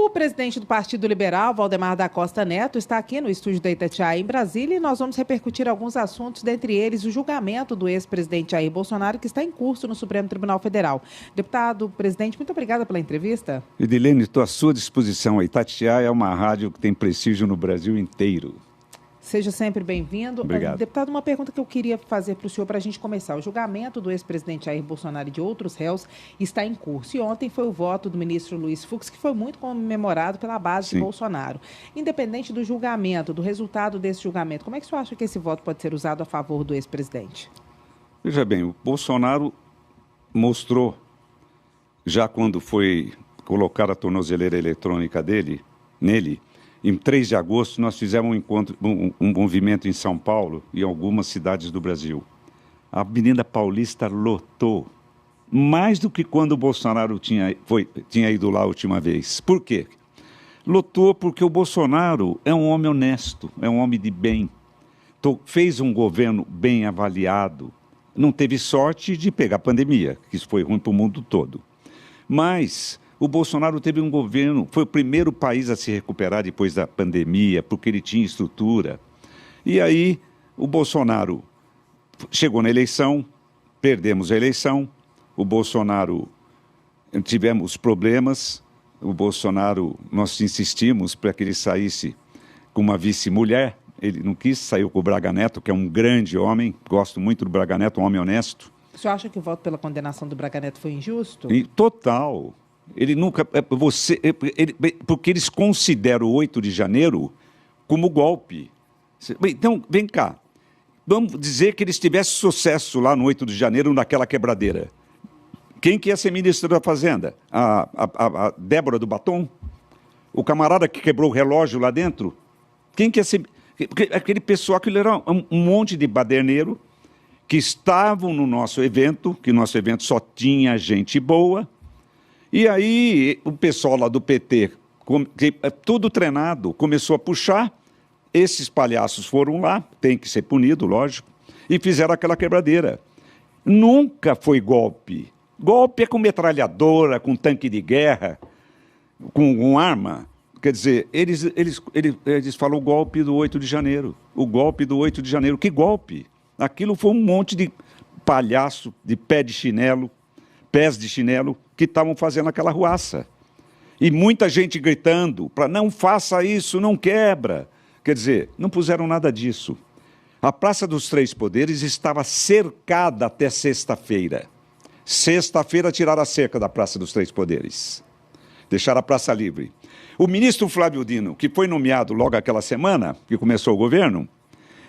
O presidente do Partido Liberal, Valdemar da Costa Neto, está aqui no estúdio da Itatiaia, em Brasília, e nós vamos repercutir alguns assuntos, dentre eles o julgamento do ex-presidente Jair Bolsonaro, que está em curso no Supremo Tribunal Federal. Deputado, presidente, muito obrigada pela entrevista. Edilene, estou à sua disposição. A Itatiaia é uma rádio que tem prestígio no Brasil inteiro. Seja sempre bem-vindo. Obrigado. Deputado, uma pergunta que eu queria fazer para o senhor para a gente começar. O julgamento do ex-presidente Jair Bolsonaro e de outros réus está em curso. E ontem foi o voto do ministro Luiz Fux, que foi muito comemorado pela base de Bolsonaro. Independente do julgamento, do resultado desse julgamento, como é que o senhor acha que esse voto pode ser usado a favor do ex-presidente? Veja bem, o Bolsonaro mostrou, já quando foi colocar a tornozeleira eletrônica nele, em 3 de agosto, nós fizemos um movimento em São Paulo e em algumas cidades do Brasil. A Avenida Paulista lotou, mais do que quando o Bolsonaro tinha ido lá a última vez. Por quê? Lotou porque o Bolsonaro é um homem honesto, é um homem de bem. Fez um governo bem avaliado. Não teve sorte de pegar a pandemia, que isso foi ruim para o mundo todo. Mas o Bolsonaro teve um governo, foi o primeiro país a se recuperar depois da pandemia, porque ele tinha estrutura. E aí o Bolsonaro chegou na eleição, perdemos a eleição, o Bolsonaro, tivemos problemas, o Bolsonaro, nós insistimos para que ele saísse com uma vice-mulher, ele não quis, saiu com o Braga Neto, que é um grande homem, gosto muito do Braga Neto, um homem honesto. O senhor acha que o voto pela condenação do Braga Neto foi injusto? Total. Ele nunca... porque eles consideram o 8 de janeiro como golpe. Então, vem cá. Vamos dizer que eles tivessem sucesso lá no 8 de janeiro, naquela quebradeira. Quem que ia ser ministro da Fazenda? A Débora do Batom? O camarada que quebrou o relógio lá dentro? Quem que ia ser... Aquele pessoal, aquilo era um monte de baderneiro que estavam no nosso evento, que nosso evento só tinha gente boa. E aí o pessoal lá do PT, tudo treinado, começou a puxar, esses palhaços foram lá, tem que ser punido, lógico, e fizeram aquela quebradeira. Nunca foi golpe. Golpe é com metralhadora, com tanque de guerra, com arma. Quer dizer, eles falam o golpe do 8 de janeiro. O golpe do 8 de janeiro. Que golpe? Aquilo foi um monte de palhaço, de pés de chinelo, que estavam fazendo aquela ruaça. E muita gente gritando para não faça isso, não quebra. Quer dizer, não puseram nada disso. A Praça dos Três Poderes estava cercada até sexta-feira. Sexta-feira tiraram a cerca da Praça dos Três Poderes. Deixaram a praça livre. O ministro Flávio Dino, que foi nomeado logo aquela semana, que começou o governo,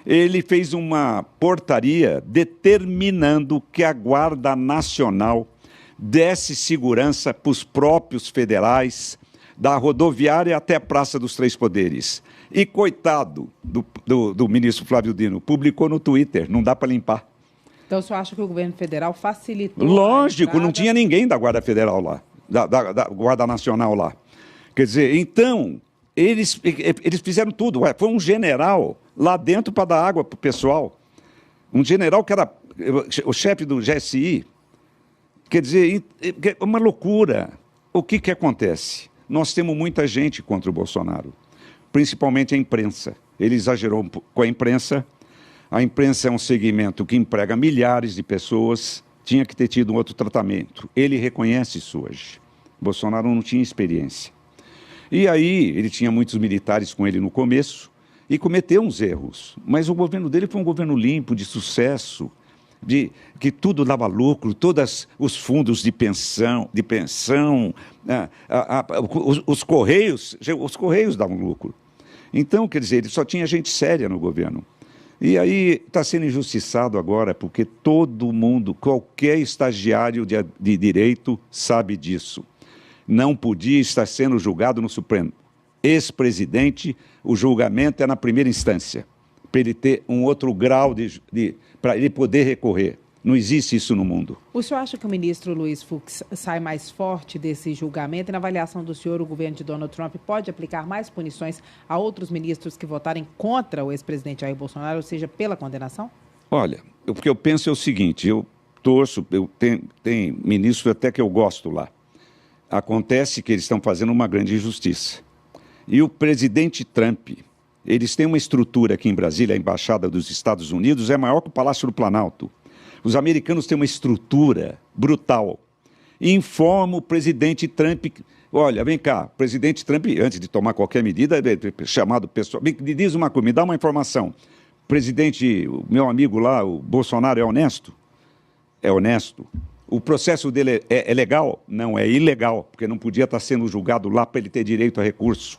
ele fez uma portaria determinando que a Guarda Nacional desse segurança para os próprios federais, da rodoviária até a Praça dos Três Poderes. E coitado do ministro Flávio Dino, publicou no Twitter, não dá para limpar. Então o senhor acha que o governo federal facilitou? Lógico, não tinha ninguém da Guarda Federal lá, da Guarda Nacional lá. Quer dizer, então, eles fizeram tudo. Foi um general lá dentro para dar água para o pessoal. Um general que era o chefe do GSI. Quer dizer, é uma loucura. O que acontece? Nós temos muita gente contra o Bolsonaro, principalmente a imprensa. Ele exagerou com a imprensa. A imprensa é um segmento que emprega milhares de pessoas, tinha que ter tido um outro tratamento. Ele reconhece isso hoje. Bolsonaro não tinha experiência. E aí, ele tinha muitos militares com ele no começo e cometeu uns erros. Mas o governo dele foi um governo limpo, de sucesso, que tudo dava lucro, todos os fundos de pensão, os Correios davam lucro. Então, quer dizer, ele só tinha gente séria no governo. E aí está sendo injustiçado agora, porque todo mundo, qualquer estagiário de direito sabe disso. Não podia estar sendo julgado no Supremo. Ex-presidente, o julgamento é na primeira instância, para ele ter um outro grau para ele poder recorrer. Não existe isso no mundo. O senhor acha que o ministro Luiz Fux sai mais forte desse julgamento? E na avaliação do senhor, o governo de Donald Trump pode aplicar mais punições a outros ministros que votarem contra o ex-presidente Jair Bolsonaro, ou seja, pela condenação? Olha, o que eu penso é o seguinte, eu torço, tem ministro até que eu gosto lá, Acontece que eles estão fazendo uma grande injustiça. E o presidente Trump, eles têm uma estrutura aqui em Brasília, a Embaixada dos Estados Unidos é maior que o Palácio do Planalto. Os americanos têm uma estrutura brutal. E informa o presidente Trump, olha, vem cá, o presidente Trump, antes de tomar qualquer medida, é chamado pessoal, me diz uma coisa, me dá uma informação. Presidente, o meu amigo lá, o Bolsonaro, é honesto? É honesto. O processo dele é legal? Não, é ilegal, porque não podia estar sendo julgado lá para ele ter direito a recurso.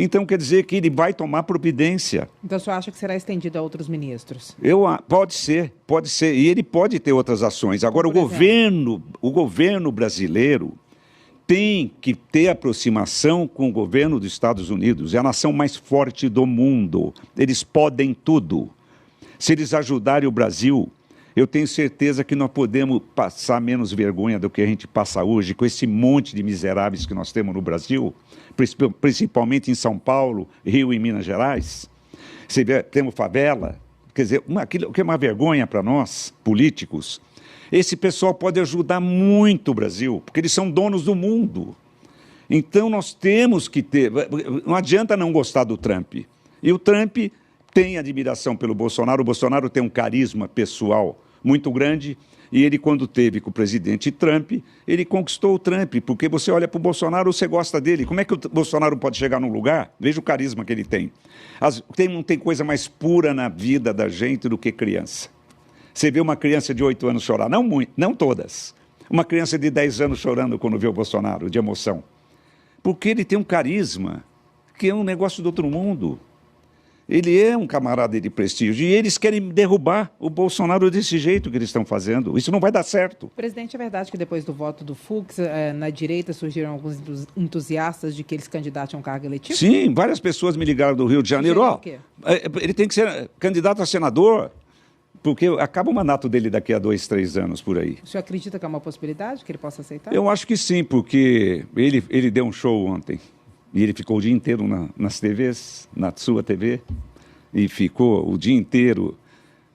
Então, quer dizer que ele vai tomar providência. Então, o senhor acha que será estendido a outros ministros? Pode ser. E ele pode ter outras ações. Agora, o governo brasileiro tem que ter aproximação com o governo dos Estados Unidos. É a nação mais forte do mundo. Eles podem tudo. Se eles ajudarem o Brasil, eu tenho certeza que nós podemos passar menos vergonha do que a gente passa hoje, com esse monte de miseráveis que nós temos no Brasil, principalmente em São Paulo, Rio e Minas Gerais. Você vê, temos favela. Quer dizer, aquilo que é uma vergonha para nós, políticos. Esse pessoal pode ajudar muito o Brasil, porque eles são donos do mundo. Então, nós temos que ter... Não adianta não gostar do Trump. E o Trump tem admiração pelo Bolsonaro. O Bolsonaro tem um carisma pessoal muito grande. E ele, quando teve com o presidente Trump, ele conquistou o Trump. Porque você olha para o Bolsonaro, você gosta dele. Como é que o Bolsonaro pode chegar num lugar? Veja o carisma que ele tem. Não tem coisa mais pura na vida da gente do que criança. Você vê uma criança de 8 anos chorar, não todas. Uma criança de 10 anos chorando quando vê o Bolsonaro, de emoção. Porque ele tem um carisma que é um negócio do outro mundo. Ele é um camarada de prestígio e eles querem derrubar o Bolsonaro desse jeito que eles estão fazendo. Isso não vai dar certo. Presidente, é verdade que depois do voto do Fux, na direita surgiram alguns entusiastas de que eles candidatam a um cargo eletivo? Sim, várias pessoas me ligaram do Rio de Janeiro. Ele tem que ser candidato a senador. Porque acaba o mandato dele daqui a 2, 3 anos, por aí. O senhor acredita que é uma possibilidade, que ele possa aceitar? Eu acho que sim, porque ele deu um show ontem. E ele ficou o dia inteiro nas TVs, na sua TV. E ficou o dia inteiro.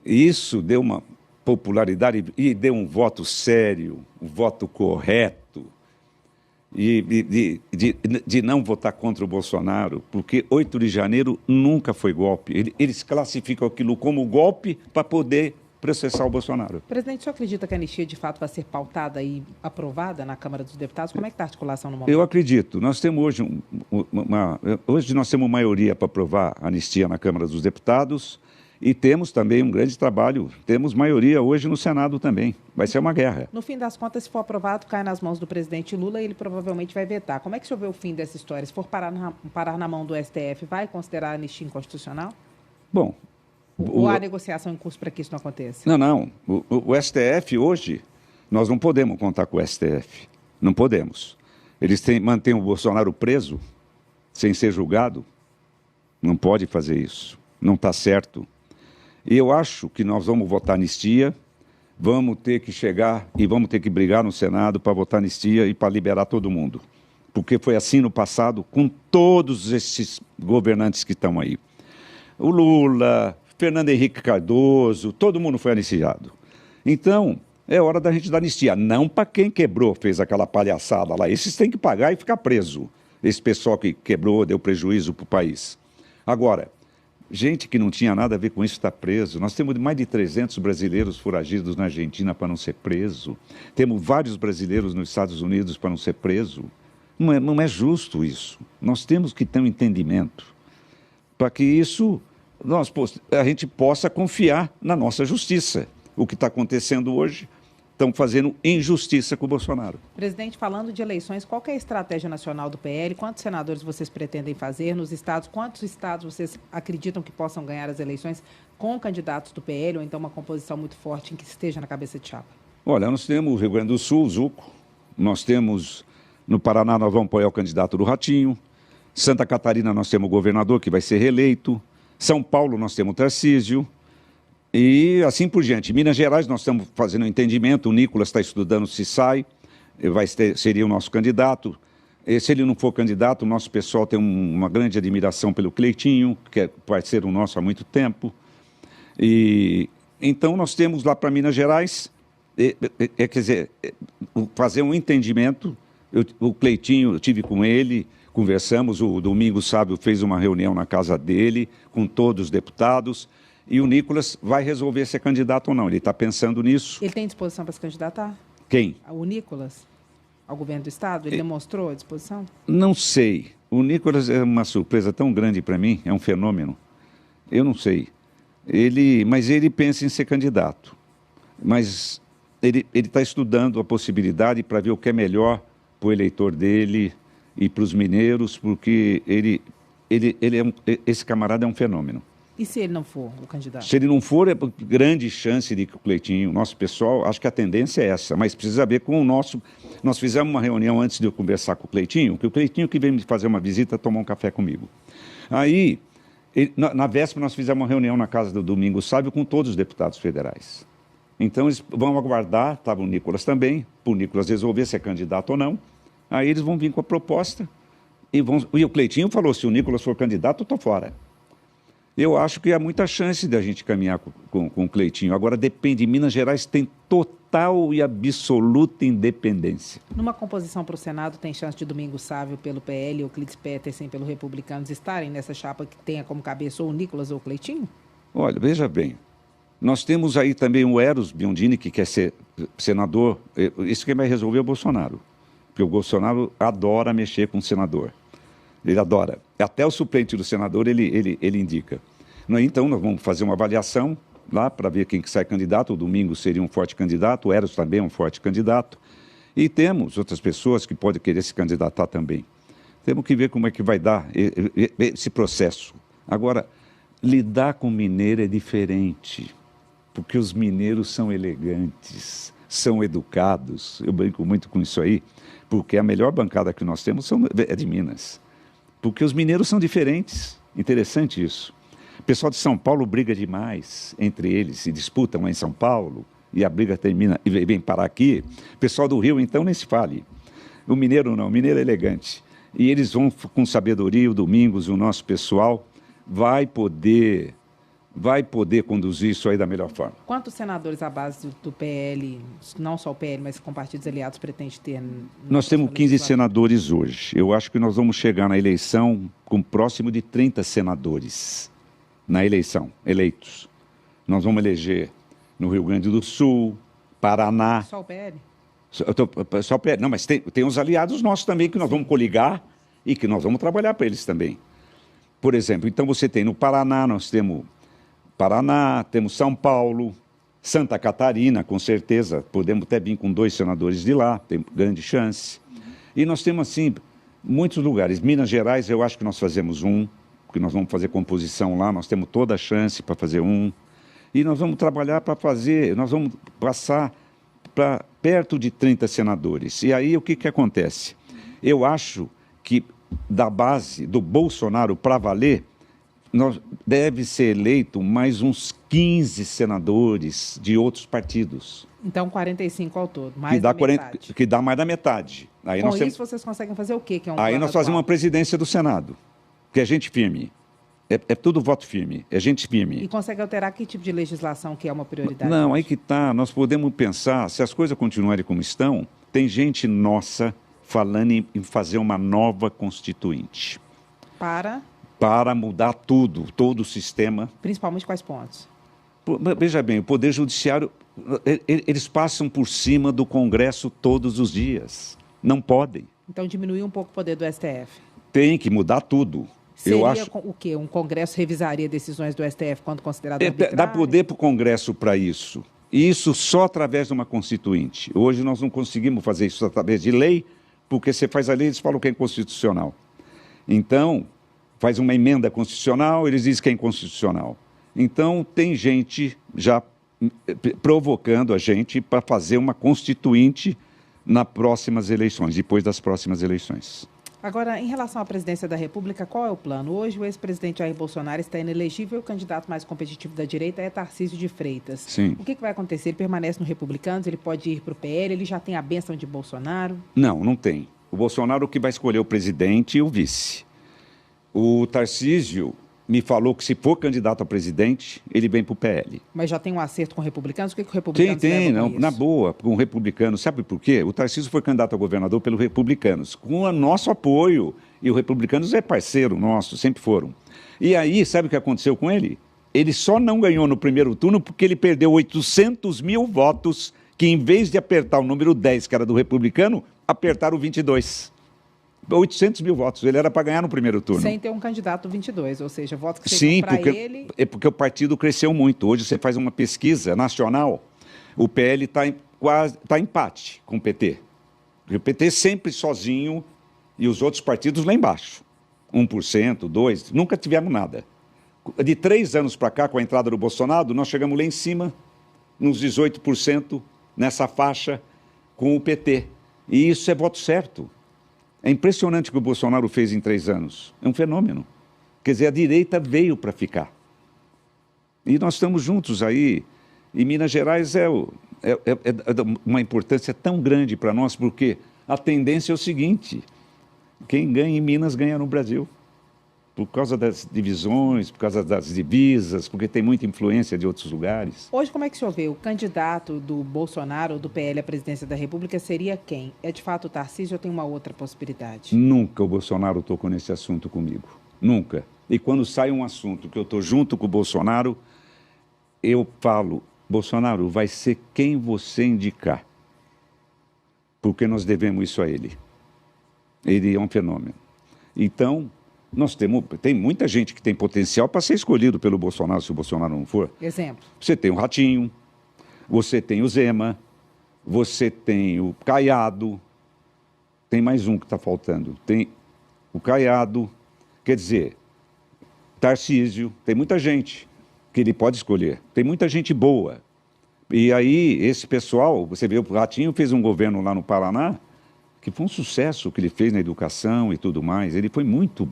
E isso deu uma popularidade e deu um voto sério, um voto correto. E de não votar contra o Bolsonaro, porque 8 de janeiro nunca foi golpe. Eles classificam aquilo como golpe para poder processar o Bolsonaro. Presidente, o senhor acredita que a anistia de fato vai ser pautada e aprovada na Câmara dos Deputados? Como é que está a articulação no momento? Eu acredito. Nós temos hoje nós temos maioria para aprovar a anistia na Câmara dos Deputados. E temos também um grande trabalho, temos maioria hoje no Senado também. Vai ser uma guerra. No fim das contas, se for aprovado, cai nas mãos do presidente Lula e ele provavelmente vai vetar. Como é que o senhor vê o fim dessa história? Se for parar na mão do STF, vai considerar a anistia inconstitucional? Bom... Ou há negociação em curso para que isso não aconteça? Não. O STF hoje, nós não podemos contar com o STF. Não podemos. Eles mantêm o Bolsonaro preso, sem ser julgado. Não pode fazer isso. Não está certo. E eu acho que nós vamos votar anistia, vamos ter que chegar e vamos ter que brigar no Senado para votar anistia e para liberar todo mundo. Porque foi assim no passado com todos esses governantes que estão aí. O Lula, Fernando Henrique Cardoso, todo mundo foi anistiado. Então, é hora da gente dar anistia. Não para quem quebrou, fez aquela palhaçada lá. Esses têm que pagar e ficar preso. Esse pessoal que quebrou, deu prejuízo para o país. Agora... gente que não tinha nada a ver com isso está preso. Nós temos mais de 300 brasileiros foragidos na Argentina para não ser preso. Temos vários brasileiros nos Estados Unidos para não ser preso. Não é justo isso. Nós temos que ter um entendimento para que isso a gente possa confiar na nossa justiça. O que está acontecendo hoje, estão fazendo injustiça com o Bolsonaro. Presidente, falando de eleições, qual que é a estratégia nacional do PL? Quantos senadores vocês pretendem fazer nos estados? Quantos estados vocês acreditam que possam ganhar as eleições com candidatos do PL ou então uma composição muito forte em que esteja na cabeça de chapa? Olha, nós temos o Rio Grande do Sul, o Zuco. Nós temos, no Paraná, nós vamos apoiar o candidato do Ratinho. Santa Catarina, nós temos o governador que vai ser reeleito. São Paulo, nós temos o Tarcísio. E assim por diante. Em Minas Gerais, nós estamos fazendo um entendimento, o Nicolas está estudando se sai, seria o nosso candidato. E se ele não for candidato, o nosso pessoal tem uma grande admiração pelo Cleitinho, que é parceiro nosso há muito tempo. E então nós temos lá para Minas Gerais, quer dizer, fazer um entendimento O Cleitinho, eu tive com ele, conversamos, o Domingos Sábio fez uma reunião na casa dele, com todos os deputados, e o Nicolas vai resolver ser candidato ou não. Ele está pensando nisso. Ele tem disposição para se candidatar? Quem? O Nicolas, ao governo do Estado? Ele demonstrou a disposição? Não sei. O Nicolas é uma surpresa tão grande para mim, é um fenômeno. Eu não sei. Mas ele pensa em ser candidato. Mas ele está estudando a possibilidade para ver o que é melhor para o eleitor dele e para os mineiros, porque esse camarada é um fenômeno. E se ele não for o candidato? Se ele não for, é grande chance de que o Cleitinho, nosso pessoal, acho que a tendência é essa, mas precisa ver com o nosso... Nós fizemos uma reunião antes de eu conversar com o Cleitinho, que o Cleitinho que veio me fazer uma visita, tomar um café comigo. Aí, na véspera, nós fizemos uma reunião na casa do Domingos Sábio com todos os deputados federais. Então, eles vão aguardar, estava o Nicolas também, para o Nicolas resolver se é candidato ou não. Aí eles vão vir com a proposta e o Cleitinho falou, se o Nicolas for candidato, eu estou fora. Eu acho que há muita chance de a gente caminhar com o Cleitinho. Agora, depende, Minas Gerais tem total e absoluta independência. Numa composição para o Senado, tem chance de Domingos Sávio pelo PL ou Clítis Petersen pelo Republicanos estarem nessa chapa que tenha como cabeça ou o Nicolas ou o Cleitinho? Olha, veja bem, nós temos aí também o Eros Biondini, que quer ser senador. Isso quem vai resolver é o Bolsonaro, porque o Bolsonaro adora mexer com o senador. Ele adora. Até o suplente do senador ele indica. Então, nós vamos fazer uma avaliação lá para ver quem que sai candidato. O Domingos seria um forte candidato, o Eros também é um forte candidato. E temos outras pessoas que podem querer se candidatar também. Temos que ver como é que vai dar esse processo. Agora, lidar com mineiro é diferente, porque os mineiros são elegantes, são educados. Eu brinco muito com isso aí, porque a melhor bancada que nós temos é de Minas. Porque os mineiros são diferentes. Interessante isso. O pessoal de São Paulo briga demais entre eles, se disputam lá em São Paulo, e a briga termina e vem parar aqui. O pessoal do Rio, então, nem se fale. O mineiro não, o mineiro é elegante. E eles vão com sabedoria, o Domingos, o nosso pessoal, vai poder conduzir isso aí da melhor forma. Quantos senadores à base do PL, não só o PL, mas com partidos aliados, pretende ter? Nós temos 15 senadores hoje. Eu acho que nós vamos chegar na eleição com próximo de 30 senadores na eleição, eleitos. Nós vamos eleger no Rio Grande do Sul, Paraná. Só o PL? Só o PL. Não, mas tem os aliados nossos também que nós vamos coligar e que nós vamos trabalhar para eles também. Por exemplo, então você tem no Paraná, nós temos São Paulo, Santa Catarina, com certeza, podemos até vir com 2 senadores de lá, tem grande chance. E nós temos, assim, muitos lugares. Minas Gerais, eu acho que nós fazemos porque nós vamos fazer composição lá, nós temos toda a chance para fazer e nós vamos trabalhar para nós vamos passar para perto de 30 senadores. E aí, o que acontece? Eu acho que da base do Bolsonaro para valer, deve ser eleito mais uns 15 senadores de outros partidos. Então, 45 ao todo, mais da metade. Que dá mais da metade. Aí com isso, vocês conseguem fazer o quê? Que é aí nós fazemos uma presidência do Senado, que é gente firme. É tudo voto firme, é gente firme. E consegue alterar que tipo de legislação que é uma prioridade? Não, aí que está. Nós podemos pensar, se as coisas continuarem como estão, tem gente nossa falando em fazer uma nova constituinte. Para mudar tudo, todo o sistema. Principalmente quais pontos? Veja bem, o Poder Judiciário, eles passam por cima do Congresso todos os dias. Não podem. Então, diminuir um pouco o poder do STF. Tem que mudar tudo. Seria o quê? Um Congresso revisaria decisões do STF quando considerado arbitrário? Dá poder para o Congresso para isso. E isso só através de uma constituinte. Hoje nós não conseguimos fazer isso através de lei, porque você faz a lei e eles falam que é inconstitucional. Então, faz uma emenda constitucional, eles dizem que é inconstitucional. Então, tem gente já provocando a gente para fazer uma constituinte nas próximas eleições, depois das próximas eleições. Agora, em relação à presidência da República, qual é o plano? Hoje, o ex-presidente Jair Bolsonaro está inelegível, o candidato mais competitivo da direita é Tarcísio de Freitas. Sim. O que vai acontecer? Ele permanece no Republicanos, ele pode ir para o PL, ele já tem a bênção de Bolsonaro? Não tem. O Bolsonaro que vai escolher o presidente e o vice. O Tarcísio, me falou que se for candidato a presidente, ele vem para o PL. Mas já tem um acerto com republicanos? O que o republicanos Tem, leva não, com isso? na boa, com o republicano. Sabe por quê? O Tarcísio foi candidato a governador pelos republicanos, com o nosso apoio. E o republicanos é parceiro nosso, sempre foram. E aí, sabe o que aconteceu com ele? Ele só não ganhou no primeiro turno porque ele perdeu 800 mil votos, que em vez de apertar o número 10, que era do republicano, apertaram o 22. 800 mil votos. Ele era para ganhar no primeiro turno. Sem ter um candidato 22, ou seja, votos que Sim, para ele... é porque o partido cresceu muito. Hoje você faz uma pesquisa nacional, o PL está tá empate com o PT. O PT sempre sozinho e os outros partidos lá embaixo. 1%, 2%, nunca tivemos nada. De 3 anos para cá, com a entrada do Bolsonaro, nós chegamos lá em cima, nos 18%, nessa faixa, com o PT. E isso é voto certo. É impressionante o que o Bolsonaro fez em 3 anos. É um fenômeno. Quer dizer, a direita veio para ficar. E nós estamos juntos aí. E Minas Gerais é uma importância tão grande para nós, porque a tendência é o seguinte: quem ganha em Minas ganha no Brasil. Por causa das divisões, por causa das divisas, porque tem muita influência de outros lugares. Hoje, como é que o senhor vê? O candidato do Bolsonaro, do PL à presidência da República, seria quem? É de fato o Tarcísio ou tem uma outra possibilidade? Nunca o Bolsonaro tocou nesse assunto comigo. Nunca. E quando sai um assunto que eu estou junto com o Bolsonaro, eu falo: Bolsonaro, vai ser quem você indicar. Porque nós devemos isso a ele. Ele é um fenômeno. Então, tem muita gente que tem potencial para ser escolhido pelo Bolsonaro, se o Bolsonaro não for. Exemplo. Você tem o Ratinho, você tem o Zema, você tem o Caiado, tem mais um que está faltando. Tem o Caiado, quer dizer, Tarcísio, tem muita gente que ele pode escolher. Tem muita gente boa. E aí, esse pessoal, você vê, o Ratinho fez um governo lá no Paraná, que foi um sucesso o que ele fez na educação e tudo mais. Ele foi muito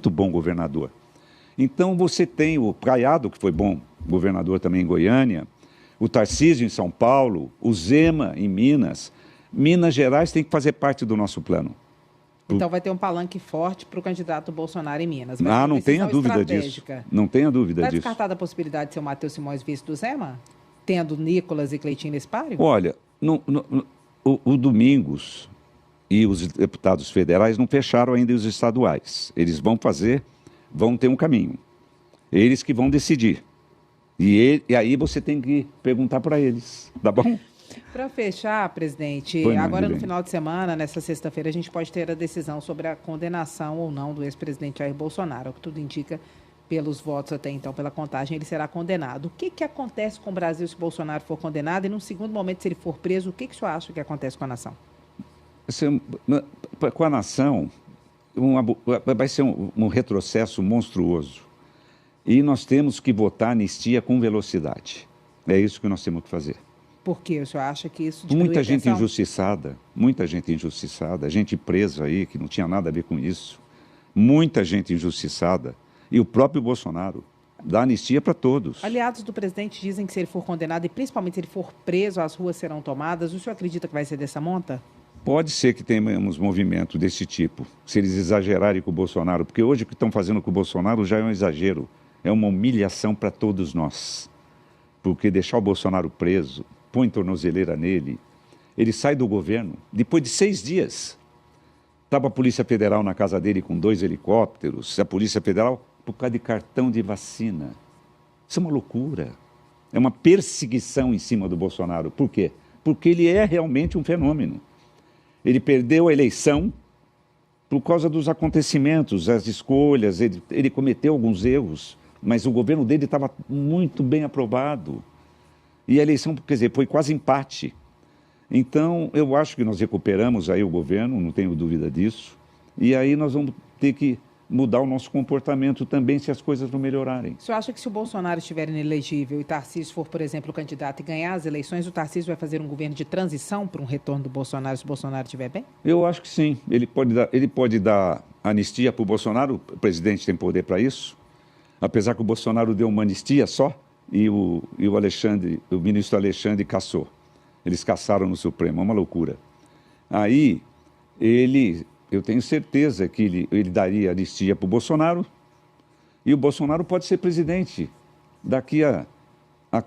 bom governador. Então, você tem o Caiado, que foi bom governador também em Goiânia, o Tarcísio em São Paulo, o Zema em Minas. Minas Gerais tem que fazer parte do nosso plano. Então vai ter um palanque forte para o candidato Bolsonaro em Minas. Não tenha dúvida disso. Não tenha dúvida disso. Está descartada a possibilidade de ser o Matheus Simões vice do Zema? Tendo Nicolas e Cleitinho nesse páreo? Olha, o Domingos e os deputados federais não fecharam ainda os estaduais. Eles vão ter um caminho. Eles que vão decidir. E aí você tem que perguntar para eles, tá bom? Para fechar, presidente, agora no final de semana, nessa sexta-feira, a gente pode ter a decisão sobre a condenação ou não do ex-presidente Jair Bolsonaro. O que tudo indica, pelos votos até então, pela contagem, ele será condenado. O que acontece com o Brasil se Bolsonaro for condenado? E, num segundo momento, se ele for preso, o que o senhor acha que acontece com a nação? Com a nação, vai ser um retrocesso monstruoso. E nós temos que votar anistia com velocidade. É isso que nós temos que fazer. Por quê? O senhor acha que isso diminui muita a gente tensão? muita gente injustiçada, gente presa aí que não tinha nada a ver com isso. Muita gente injustiçada. E o próprio Bolsonaro dá anistia para todos. Aliados do presidente dizem que se ele for condenado e principalmente se ele for preso, as ruas serão tomadas. O senhor acredita que vai ser dessa monta? Pode ser que tenhamos movimento desse tipo, se eles exagerarem com o Bolsonaro, porque hoje o que estão fazendo com o Bolsonaro já é um exagero, é uma humilhação para todos nós. Porque deixar o Bolsonaro preso, põe tornozeleira nele, ele sai do governo, depois de 6 dias, estava a Polícia Federal na casa dele com 2 helicópteros, a Polícia Federal por causa de cartão de vacina. Isso é uma loucura, é uma perseguição em cima do Bolsonaro. Por quê? Porque ele é realmente um fenômeno. Ele perdeu a eleição por causa dos acontecimentos, as escolhas, ele cometeu alguns erros, mas o governo dele estava muito bem aprovado. E a eleição, quer dizer, foi quase empate. Então, eu acho que nós recuperamos aí o governo, não tenho dúvida disso, e aí nós vamos ter que mudar o nosso comportamento também se as coisas não melhorarem. O senhor acha que se o Bolsonaro estiver inelegível e Tarcísio for, por exemplo, o candidato e ganhar as eleições, o Tarcísio vai fazer um governo de transição para um retorno do Bolsonaro se o Bolsonaro estiver bem? Eu acho que sim. Ele pode dar anistia para o Bolsonaro, o presidente tem poder para isso, apesar que o Bolsonaro deu uma anistia só e o ministro Alexandre cassou. Eles cassaram no Supremo, é uma loucura. Aí, eu tenho certeza que ele daria anistia para o Bolsonaro E o Bolsonaro pode ser presidente daqui a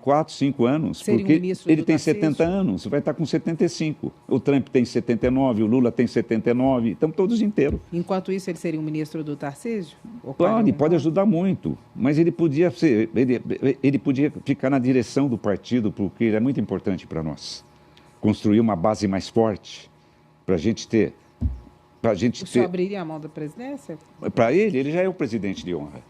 4, 5 anos, seria porque ele tem Tarcísio? 70 anos, vai estar com 75. O Trump tem 79, o Lula tem 79, estamos todos inteiros. Enquanto isso, ele seria um ministro do Tarcísio? Pode ajudar muito, mas ele podia ficar na direção do partido, porque ele é muito importante para nós. Construir uma base mais forte, para a gente ter... O senhor abriria a mão da presidência? Para ele já é o presidente de honra.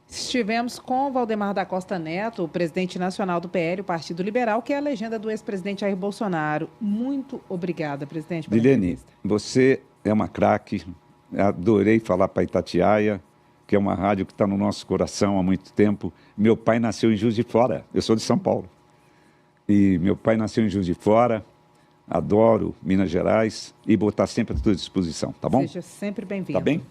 Estivemos com Valdemar da Costa Neto, o presidente nacional do PL, o Partido Liberal, que é a legenda do ex-presidente Jair Bolsonaro. Muito obrigada, presidente, pela Dilene, você é uma craque. Adorei falar para Itatiaia, que é uma rádio que está no nosso coração há muito tempo. Meu pai nasceu em Juiz de Fora, eu sou de São Paulo. E meu pai nasceu em Juiz de Fora, adoro Minas Gerais e vou estar sempre à sua disposição, tá bom? Seja sempre bem-vindo. Tá bem?